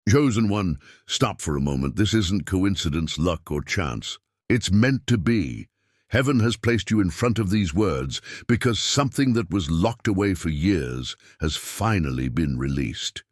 Chosen one, stop for a moment. This isn't coincidence, luck, or chance. It's meant to be. Heaven has placed you in front of these words because something that was locked away for years has finally been released.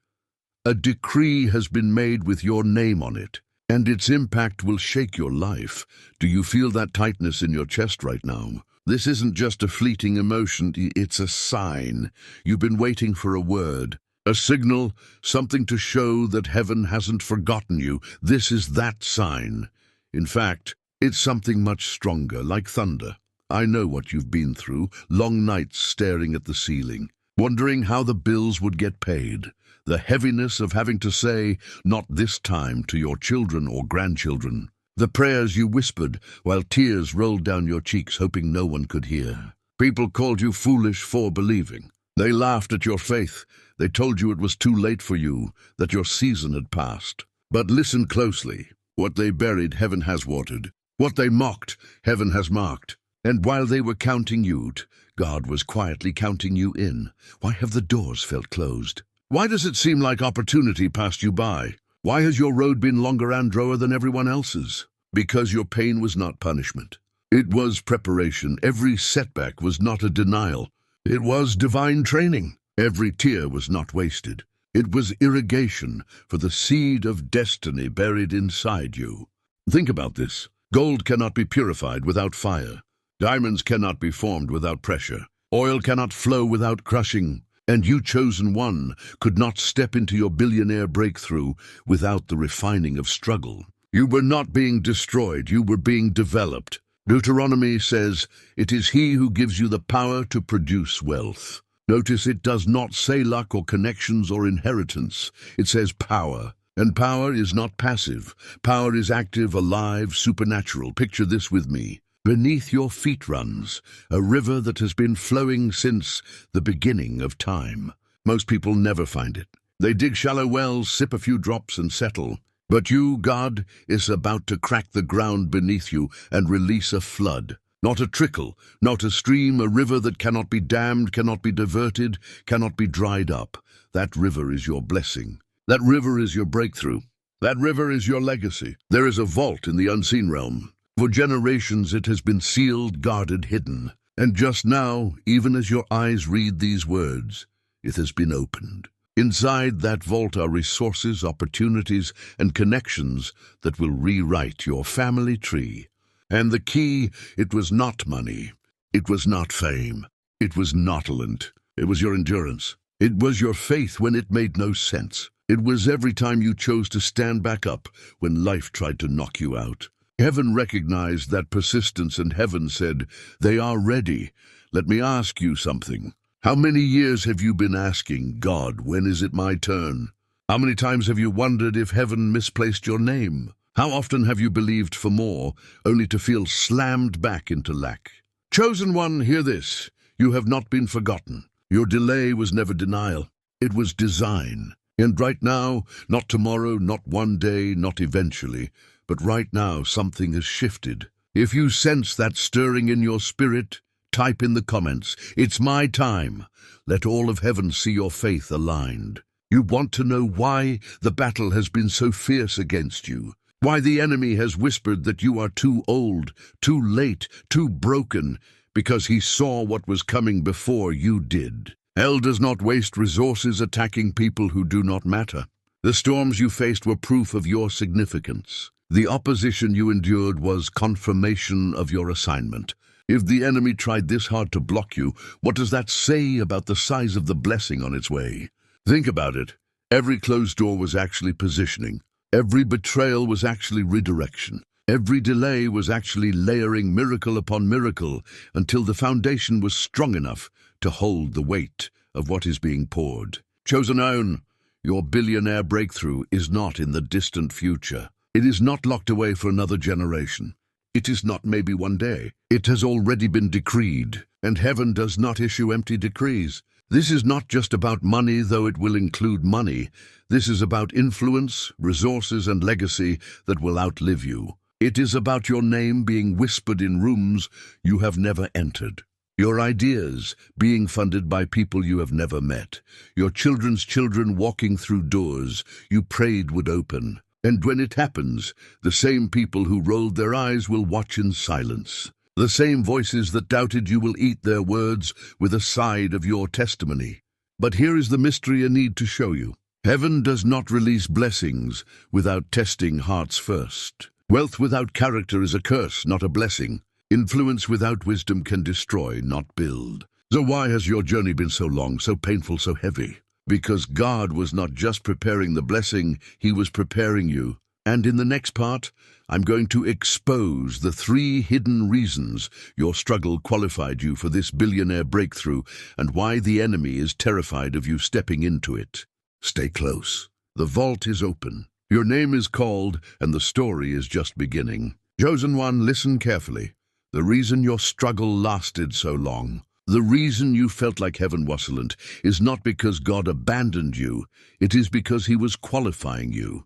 A decree has been made with your name on it, and its impact will shake your life. Do you feel that tightness in your chest right now? This isn't just a fleeting emotion, it's a sign. You've been waiting for a word, a signal, something to show that heaven hasn't forgotten you. This is that sign. In fact, it's something much stronger, like thunder. I know what you've been through, long nights staring at the ceiling, wondering how the bills would get paid. The heaviness of having to say, "Not this time," to your children or grandchildren. The prayers you whispered while tears rolled down your cheeks, hoping no one could hear. People called you foolish for believing. They laughed at your faith. They told you it was too late for you, that your season had passed. But listen closely. What they buried, heaven has watered. What they mocked, heaven has marked. And while they were counting you out, God was quietly counting you in. Why have the doors felt closed? Why does it seem like opportunity passed you by? Why has your road been longer and narrower than everyone else's? Because your pain was not punishment. It was preparation. Every setback was not a denial. It was divine training. Every tear was not wasted. It was irrigation for the seed of destiny buried inside you. Think about this. Gold cannot be purified without fire. Diamonds cannot be formed without pressure. Oil cannot flow without crushing. And you, chosen one, could not step into your billionaire breakthrough without the refining of struggle. You were not being destroyed, you were being developed. Deuteronomy says, "It is he who gives you the power to produce wealth." Notice it does not say luck or connections or inheritance. It says power. And power is not passive. Power is active, alive, supernatural. Picture this with me. Beneath your feet runs a river that has been flowing since the beginning of time. Most people never find it. They dig shallow wells, sip a few drops, and settle. But you, God, is about to crack the ground beneath you and release a flood. Not a trickle, not a stream, a river that cannot be dammed, cannot be diverted, cannot be dried up. That river is your blessing. That river is your breakthrough. That river is your legacy. There is a vault in the unseen realm. For generations it has been sealed, guarded, hidden. And just now, even as your eyes read these words, it has been opened. Inside that vault are resources, opportunities, and connections that will rewrite your family tree. And the key, it was not money. It was not fame. It was not talent. It was your endurance. It was your faith when it made no sense. It was every time you chose to stand back up when life tried to knock you out. Heaven recognized that persistence, and heaven said, "They are ready." Let me ask you something. How many years have you been asking, "God, when is it my turn?" How many times have you wondered if heaven misplaced your name? How often have you believed for more, only to feel slammed back into lack? Chosen one, hear this. You have not been forgotten. Your delay was never denial. It was design. And right now, not tomorrow, not one day, not eventually, but right now something has shifted. If you sense that stirring in your spirit, type in the comments, "It's my time." Let all of heaven see your faith aligned. You want to know why the battle has been so fierce against you, why the enemy has whispered that you are too old, too late, too broken, because he saw what was coming before you did. Hell does not waste resources attacking people who do not matter. The storms you faced were proof of your significance. The opposition you endured was confirmation of your assignment. If the enemy tried this hard to block you, what does that say about the size of the blessing on its way? Think about it. Every closed door was actually positioning. Every betrayal was actually redirection. Every delay was actually layering miracle upon miracle until the foundation was strong enough to hold the weight of what is being poured. Chosen own, your billionaire breakthrough is not in the distant future. It is not locked away for another generation. It is not maybe one day. It has already been decreed, and heaven does not issue empty decrees. This is not just about money, though it will include money. This is about influence, resources, and legacy that will outlive you. It is about your name being whispered in rooms you have never entered. Your ideas being funded by people you have never met. Your children's children walking through doors you prayed would open. And when it happens, the same people who rolled their eyes will watch in silence. The same voices that doubted you will eat their words with a side of your testimony. But here is the mystery I need to show you. Heaven does not release blessings without testing hearts first. Wealth without character is a curse, not a blessing. Influence without wisdom can destroy, not build. So why has your journey been so long, so painful, so heavy? Because God was not just preparing the blessing, He was preparing you. And in the next part, I'm going to expose the 3 hidden reasons your struggle qualified you for this billionaire breakthrough and why the enemy is terrified of you stepping into it. Stay close. The vault is open. Your name is called, and the story is just beginning. Chosen one, listen carefully. The reason your struggle lasted so long, the reason you felt like heaven wasn't, is not because God abandoned you. It is because He was qualifying you.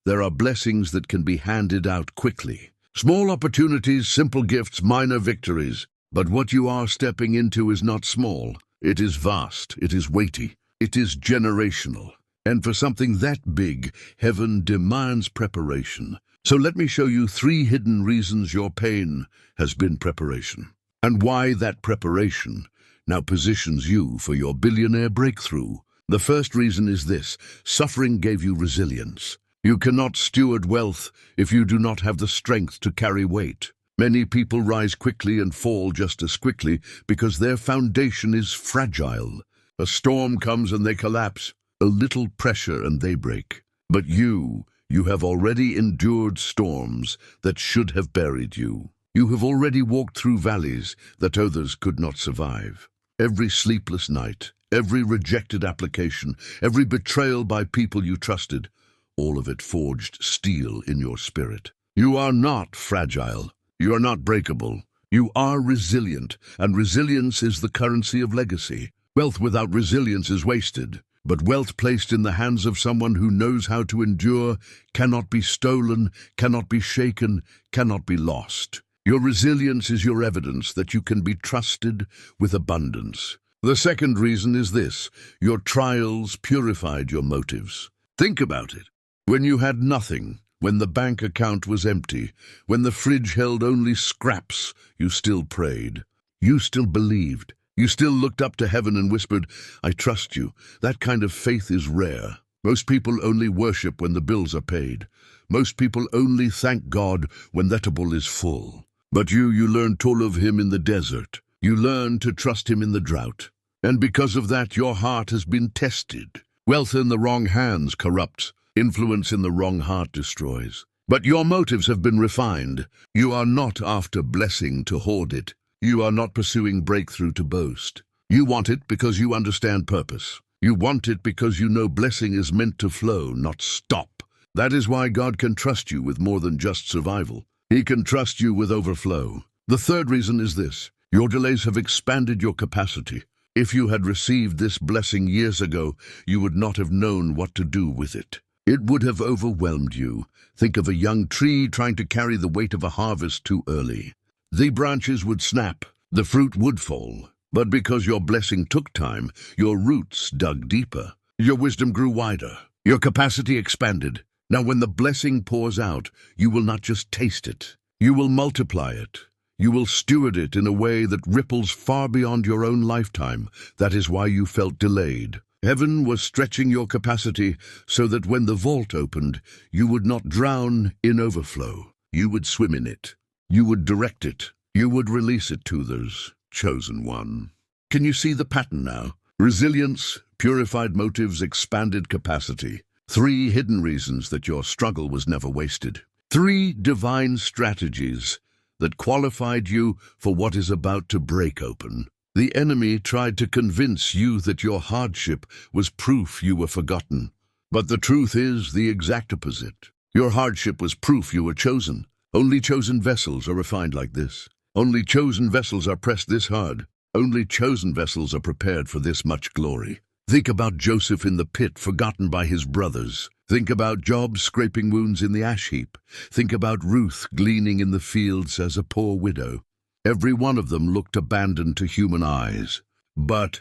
There are blessings that can be handed out quickly. Small opportunities, simple gifts, minor victories. But what you are stepping into is not small. It is vast. It is weighty. It is generational. And for something that big, heaven demands preparation. So let me show you 3 hidden reasons your pain has been preparation, and why that preparation now positions you for your billionaire breakthrough. The first reason is this: suffering gave you resilience. You cannot steward wealth if you do not have the strength to carry weight. Many people rise quickly and fall just as quickly because their foundation is fragile. A storm comes and they collapse, a little pressure and they break. But you have already endured storms that should have buried you. You have already walked through valleys that others could not survive. Every sleepless night, every rejected application, every betrayal by people you trusted, all of it forged steel in your spirit. You are not fragile. You are not breakable. You are resilient, and resilience is the currency of legacy. Wealth without resilience is wasted. But wealth placed in the hands of someone who knows how to endure cannot be stolen, cannot be shaken, cannot be lost. Your resilience is your evidence that you can be trusted with abundance. The second reason is this: your trials purified your motives. Think about it. When you had nothing, when the bank account was empty, when the fridge held only scraps, you still prayed. You still believed. You still looked up to heaven and whispered, "I trust you." That kind of faith is rare. Most people only worship when the bills are paid. Most people only thank God when the table is full. But you learned to love Him in the desert. You learned to trust Him in the drought. And because of that, your heart has been tested. Wealth in the wrong hands corrupts. Influence in the wrong heart destroys. But your motives have been refined. You are not after blessing to hoard it. You are not pursuing breakthrough to boast. You want it because you understand purpose. You want it because you know blessing is meant to flow, not stop. That is why God can trust you with more than just survival. He can trust you with overflow. The third reason is this: your delays have expanded your capacity. If you had received this blessing years ago, you would not have known what to do with it. It would have overwhelmed you. Think of a young tree trying to carry the weight of a harvest too early. The branches would snap, the fruit would fall. But because your blessing took time, your roots dug deeper. Your wisdom grew wider. Your capacity expanded. Now when the blessing pours out, you will not just taste it. You will multiply it. You will steward it in a way that ripples far beyond your own lifetime. That is why you felt delayed. Heaven was stretching your capacity so that when the vault opened, you would not drown in overflow. You would swim in it. You would direct it. You would release it to others. Chosen one. Can you see the pattern now? Resilience, purified motives, expanded capacity. 3 hidden reasons that your struggle was never wasted. 3 divine strategies that qualified you for what is about to break open. The enemy tried to convince you that your hardship was proof you were forgotten. But the truth is the exact opposite. Your hardship was proof you were chosen. Only chosen vessels are refined like this. Only chosen vessels are pressed this hard. Only chosen vessels are prepared for this much glory. Think about Joseph in the pit, forgotten by his brothers. Think about Job scraping wounds in the ash heap. Think about Ruth gleaning in the fields as a poor widow. Every one of them looked abandoned to human eyes. But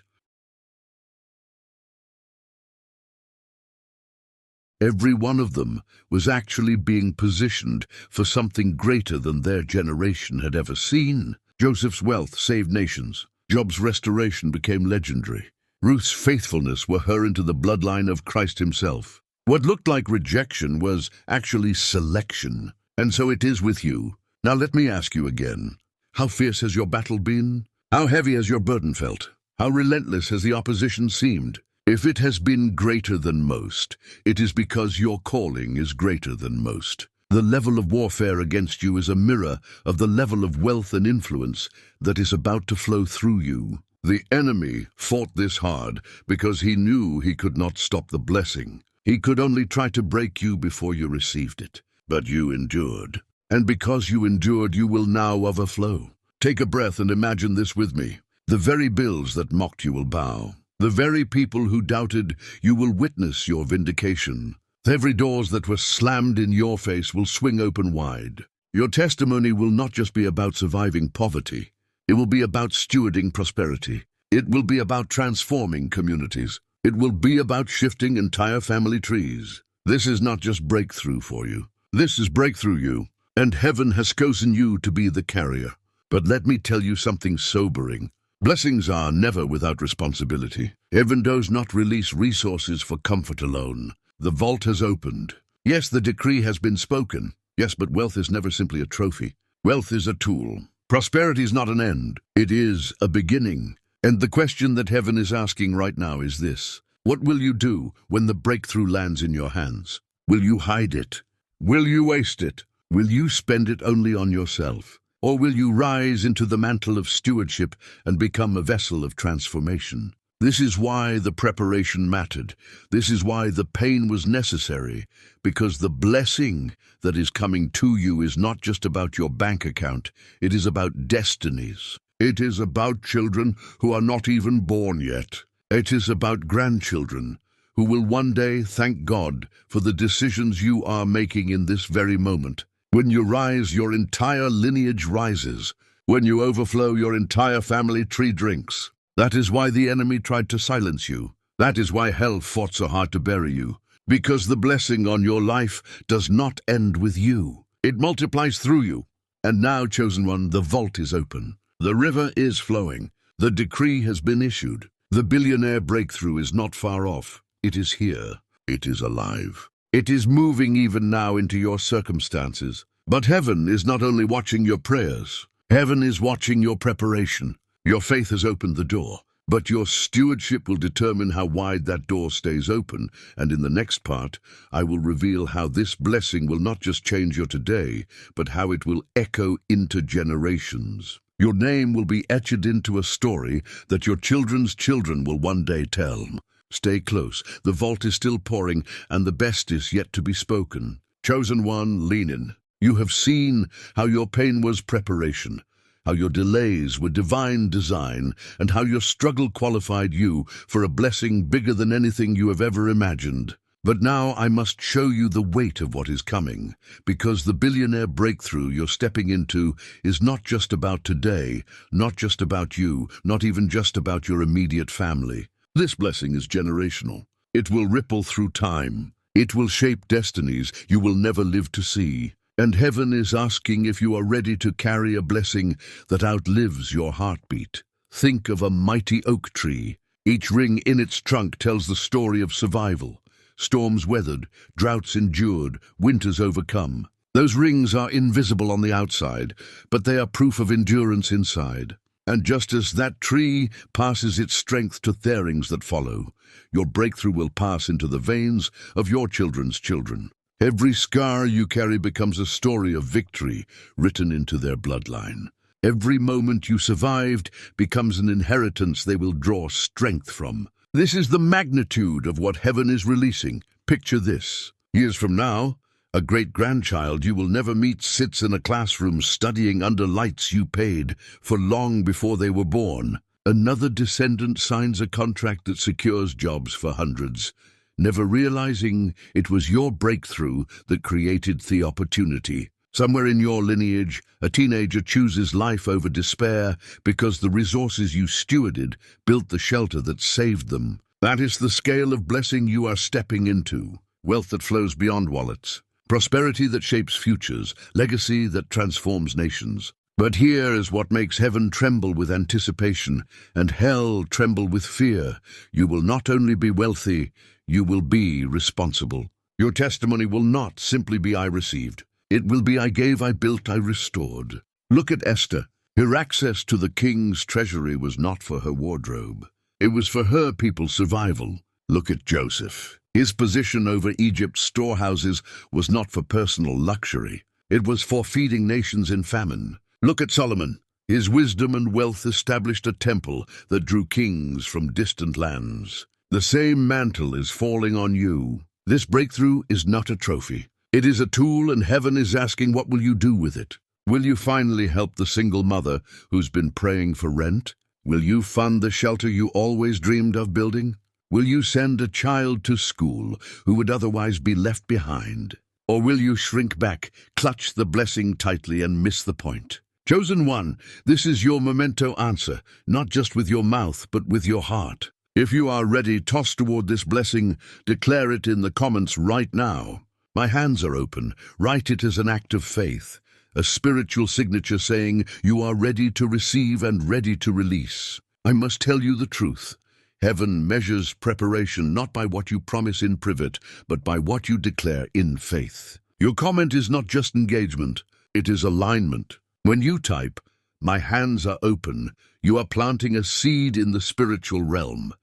every one of them was actually being positioned for something greater than their generation had ever seen. Joseph's wealth saved nations. Job's restoration became legendary. Ruth's faithfulness were her into the bloodline of Christ himself. What looked like rejection was actually selection. And so it is with you. Now let me ask you again. How fierce has your battle been? How heavy has your burden felt? How relentless has the opposition seemed? If it has been greater than most, it is because your calling is greater than most. The level of warfare against you is a mirror of the level of wealth and influence that is about to flow through you. The enemy fought this hard because he knew he could not stop the blessing. He could only try to break you before you received it. But you endured. And because you endured, you will now overflow. Take a breath and imagine this with me. The very bills that mocked you will bow. The very people who doubted you will witness your vindication. Every doors that were slammed in your face will swing open wide. Your testimony will not just be about surviving poverty. It will be about stewarding prosperity. It will be about transforming communities. It will be about shifting entire family trees. This is not just breakthrough for you. This is breakthrough you, and heaven has chosen you to be the carrier. But let me tell you something sobering. Blessings are never without responsibility. Heaven does not release resources for comfort alone. The vault has opened. Yes, the decree has been spoken. Yes, but wealth is never simply a trophy. Wealth is a tool. Prosperity is not an end. It is a beginning. And the question that heaven is asking right now is this. What will you do when the breakthrough lands in your hands? Will you hide it? Will you waste it? Will you spend it only on yourself? Or will you rise into the mantle of stewardship and become a vessel of transformation? This is why the preparation mattered. This is why the pain was necessary, because the blessing that is coming to you is not just about your bank account. It is about destinies. It is about children who are not even born yet. It is about grandchildren who will one day thank God for the decisions you are making in this very moment. When you rise, your entire lineage rises. When you overflow, your entire family tree drinks. That is why the enemy tried to silence you. That is why hell fought so hard to bury you. Because the blessing on your life does not end with you. It multiplies through you. And now, chosen one, the vault is open. The river is flowing. The decree has been issued. The billionaire breakthrough is not far off. It is here. It is alive. It is moving even now into your circumstances. But heaven is not only watching your prayers. Heaven is watching your preparation. Your faith has opened the door, but your stewardship will determine how wide that door stays open. And in the next part, I will reveal how this blessing will not just change your today, but how it will echo into generations. Your name will be etched into a story that your children's children will one day tell. Stay close. The vault is still pouring, and the best is yet to be spoken. Chosen one, lean in. You have seen how your pain was preparation, how your delays were divine design, and how your struggle qualified you for a blessing bigger than anything you have ever imagined. But now I must show you the weight of what is coming, because the billionaire breakthrough you're stepping into is not just about today, not just about you, not even just about your immediate family. This blessing is generational. It will ripple through time. It will shape destinies you will never live to see. And heaven is asking if you are ready to carry a blessing that outlives your heartbeat. Think of a mighty oak tree. Each ring in its trunk tells the story of survival. Storms weathered, droughts endured, winters overcome. Those rings are invisible on the outside, but they are proof of endurance inside. And just as that tree passes its strength to their rings that follow, your breakthrough will pass into the veins of your children's children. Every scar you carry becomes a story of victory written into their bloodline. Every moment you survived becomes an inheritance they will draw strength from. This is the magnitude of what heaven is releasing. Picture this. Years from now, a great-grandchild you will never meet sits in a classroom studying under lights you paid for long before they were born. Another descendant signs a contract that secures jobs for hundreds, never realizing it was your breakthrough that created the opportunity. Somewhere in your lineage, a teenager chooses life over despair because the resources you stewarded built the shelter that saved them. That is the scale of blessing you are stepping into. Wealth that flows beyond wallets. Prosperity that shapes futures. Legacy that transforms nations. But here is what makes heaven tremble with anticipation and hell tremble with fear. You will not only be wealthy, you will be responsible. Your testimony will not simply be "I received." It will be "I gave, I built, I restored." Look at Esther. Her access to the king's treasury was not for her wardrobe. It was for her people's survival. Look at Joseph. His position over Egypt's storehouses was not for personal luxury. It was for feeding nations in famine. Look at Solomon. His wisdom and wealth established a temple that drew kings from distant lands. The same mantle is falling on you. This breakthrough is not a trophy. It is a tool, and heaven is asking, what will you do with it? Will you finally help the single mother who's been praying for rent? Will you fund the shelter you always dreamed of building? Will you send a child to school who would otherwise be left behind? Or will you shrink back, clutch the blessing tightly, and miss the point? Chosen one, this is your memento answer, not just with your mouth, but with your heart. If you are ready, toss toward this blessing, declare it in the comments right now. My hands are open. Write it as an act of faith, a spiritual signature saying you are ready to receive and ready to release. I must tell you the truth. Heaven measures preparation not by what you promise in private, but by what you declare in faith. Your comment is not just engagement, it is alignment. When you type, "My hands are open," you are planting a seed in the spiritual realm.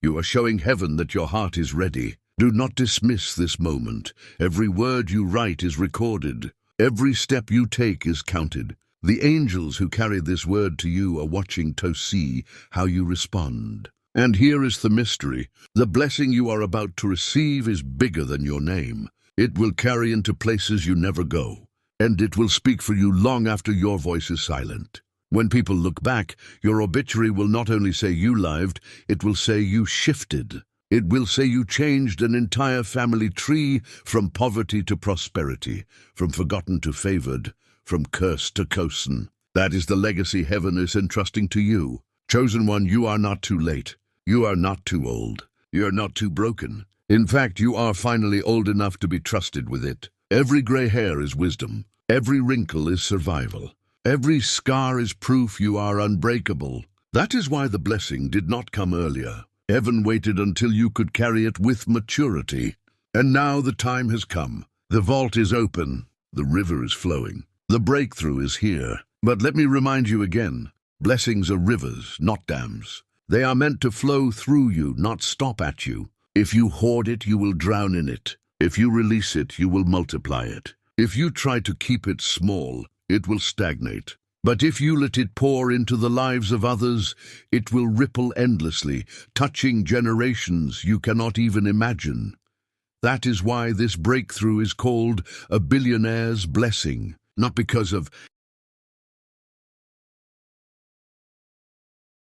You are showing heaven that your heart is ready. Do not dismiss this moment. Every word you write is recorded. Every step you take is counted. The angels who carry this word to you are watching to see how you respond. And here is the mystery. The blessing you are about to receive is bigger than your name. It will carry into places you never go. And it will speak for you long after your voice is silent. When people look back, your obituary will not only say you lived, it will say you shifted. It will say you changed an entire family tree from poverty to prosperity, from forgotten to favored, from cursed to chosen. That is the legacy heaven is entrusting to you. Chosen one, you are not too late. You are not too old. You are not too broken. In fact, you are finally old enough to be trusted with it. Every gray hair is wisdom. Every wrinkle is survival. Every scar is proof you are unbreakable. That is why the blessing did not come earlier. Heaven waited until you could carry it with maturity. And now the time has come. The vault is open. The river is flowing. The breakthrough is here. But let me remind you again, blessings are rivers, not dams. They are meant to flow through you, not stop at you. If you hoard it, you will drown in it. If you release it, you will multiply it. If you try to keep it small, it will stagnate. But if you let it pour into the lives of others, it will ripple endlessly, touching generations you cannot even imagine. That is why this breakthrough is called a billionaire's blessing, not because of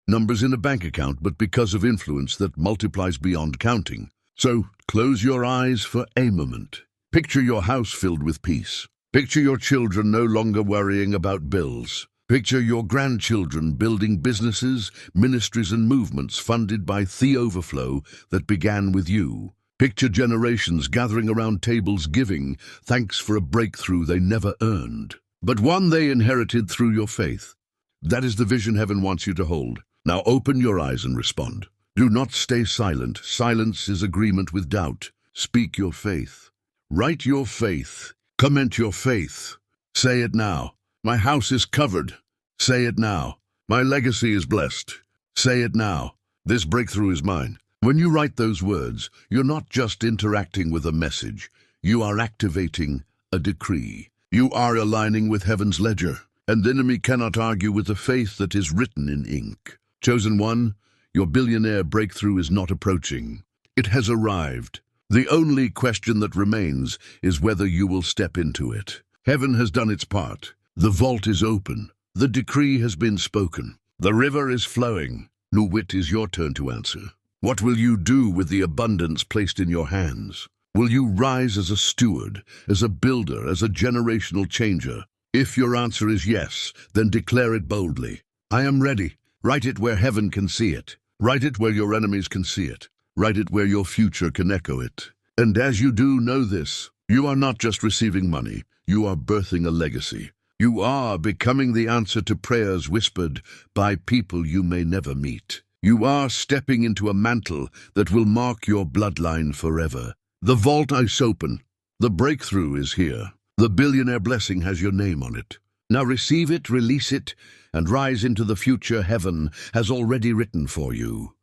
numbers in a bank account, but because of influence that multiplies beyond counting. So, close your eyes for a moment. Picture your house filled with peace. Picture your children no longer worrying about bills. Picture your grandchildren building businesses, ministries and movements funded by the overflow that began with you. Picture generations gathering around tables giving thanks for a breakthrough they never earned, but one they inherited through your faith. That is the vision heaven wants you to hold. Now open your eyes and respond. Do not stay silent. Silence is agreement with doubt. Speak your faith. Write your faith. Comment your faith. Say it now. My house is covered. Say it now. My legacy is blessed. Say it now. This breakthrough is mine. When you write those words, you're not just interacting with a message. You are activating a decree. You are aligning with heaven's ledger. And the enemy cannot argue with the faith that is written in ink. Chosen one, your billionaire breakthrough is not approaching. It has arrived. The only question that remains is whether you will step into it. Heaven has done its part. The vault is open. The decree has been spoken. The river is flowing. Now it is your turn to answer. What will you do with the abundance placed in your hands? Will you rise as a steward, as a builder, as a generational changer? If your answer is yes, then declare it boldly. I am ready. Write it where heaven can see it. Write it where your enemies can see it. Write it where your future can echo it. And as you do, know this: you are not just receiving money, you are birthing a legacy. You are becoming the answer to prayers whispered by people you may never meet. You are stepping into a mantle that will mark your bloodline forever. The vault is open. The breakthrough is here. The billionaire blessing has your name on it. Now receive it, release it, and rise into the future heaven has already written for you.